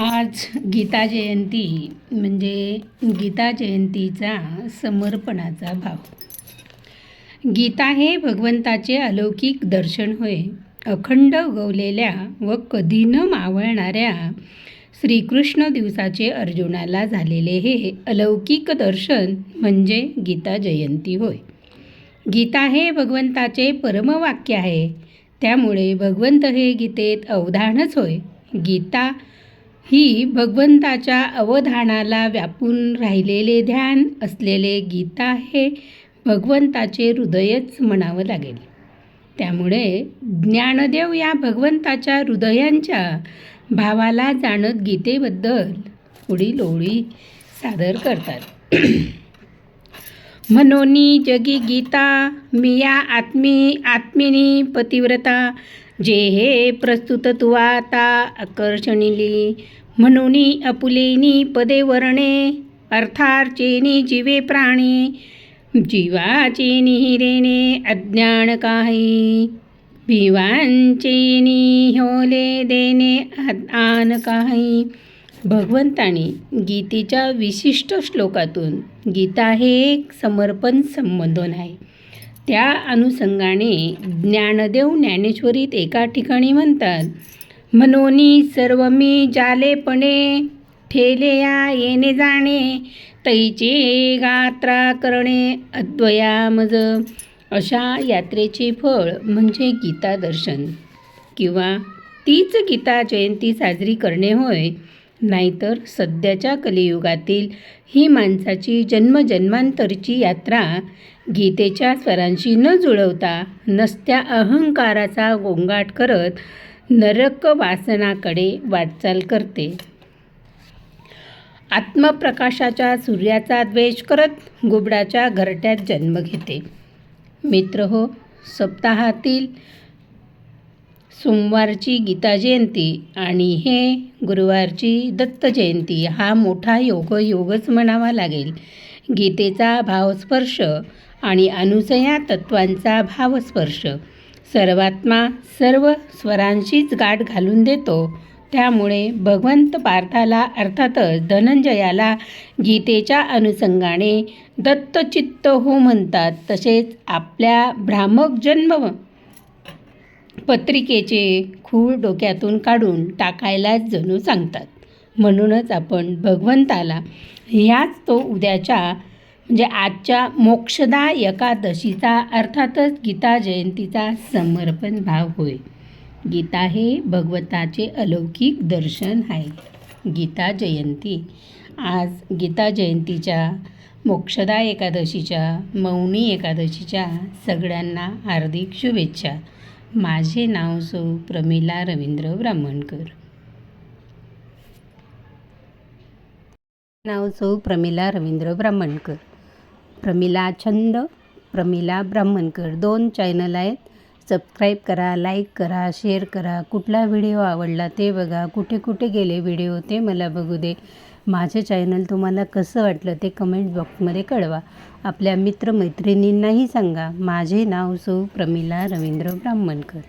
आज गीता जयंती म्हणजे गीता जयंतीचा समर्पणाचा भाव। गीता हे भगवंताचे अलौकिक दर्शन होय। अखंड उगवलेल्या व कधी न मावळणाऱ्या श्रीकृष्ण दिवसाचे अर्जुनाला झालेले हे अलौकिक दर्शन म्हणजे गीता जयंती होय। गीता हे भगवंताचे परमवाक्य आहे, त्यामुळे भगवंत हे गीतेत अवधानच होय। गीता ही भगवंताच्या अवधानाला व्यापून राहिलेले ध्यान असलेले गीता हे भगवंताचे हृदयच म्हणावं लागेल। त्यामुळे ज्ञानदेव या भगवंताच्या हृदयांच्या भावाला जाणत गीतेबद्दल पुढील ओळी सादर करतात। मनोनी जगी गीता मिया आत्मिनी पतिव्रता, जे हे प्रस्तुत तुवा आता आकर्षणिली, म्हणूनी अपुलेनी पदे वर्णे, अर्थार्चेनी जीवे प्राणी, जीवाचेनी हिरेने अज्ञान काही, भिवांचेनी होले देणे आन काही। भगवंतानी गीतेच्या विशिष्ट श्लोकातून गीता हे एक समर्पण संबोधन आहे। त्या अनुषंगाने ज्ञानदेव ज्ञानेश्वरीत एका ठिकाणी म्हणतात, मनोनी सर्व मी जालेपणे, ठेलेया येणे जाणे, तैचे गात्रा करणे अद्वया मज। अशा यात्रेचे फळ म्हणजे गीता दर्शन किंवा तीच गीता जयंती साजरी करणे होय। नाहीतर सध्याच्या कलियुगातील ही माणसाची जन्मजन्मांतरची यात्रा गीतेच्या स्वरांशी न जुळवता नसत्या अहंकाराचा गोंगाट करत नरक वासनाकडे वाटचाल करते। आत्मप्रकाशाच्या सूर्याचा द्वेष करत गुबडाच्या घरट्यात जन्म घेते। मित्रहो, सप्ताहातील सोमवारची गीता जयंती आणि हे गुरुवारची दत्त जयंती हा मोठा योगच म्हणावा लागेल। गीतेचा भावस्पर्श आणि अनुसया तत्वांचा भावस्पर्श सर्वात्मा सर्व स्वरांशीच गाठ घालून देतो। त्यामुळे भगवंत पार्थाला अर्थातच धनंजयाला गीतेच्या अनुषंगाने दत्तचित्त हो म्हणतात, तसेच आपल्या भ्रामक जन्म पत्रिकेचे खूळ डोक्यातून काढून टाकायलाच जणू सांगतात। म्हणूनच आपण भगवंताला ह्याच तो उद्याच्या म्हणजे आजच्या मोक्षदा एकादशीचा अर्थातच गीता जयंतीचा समर्पण भाव होय। गीता हे भगवंताचे अलौकिक दर्शन आहे। गीता जयंती आज गीता जयंतीच्या मोक्षदा एकादशीच्या मौनी एकादशीच्या सगळ्यांना हार्दिक शुभेच्छा। माझे नाव सौ प्रमिला रवींद्र ब्राह्मणकर। प्रमिला छंद, प्रमिला ब्राह्मणकर 2 चॅनल आहेत। सबस्क्राईब करा, लाईक करा, शेअर करा। कुठला व्हिडिओ आवडला ते बघा, कुठे कुठे गेले व्हिडिओ ते मला बघू दे। माझे चॅनल तुम्हाला कसं वाटलं ते कमेंट बॉक्समध्ये कळवा। आपल्या मित्रमैत्रिणींनाही सांगा। माझे नाव सौ प्रमिला रवींद्र ब्राह्मणकर।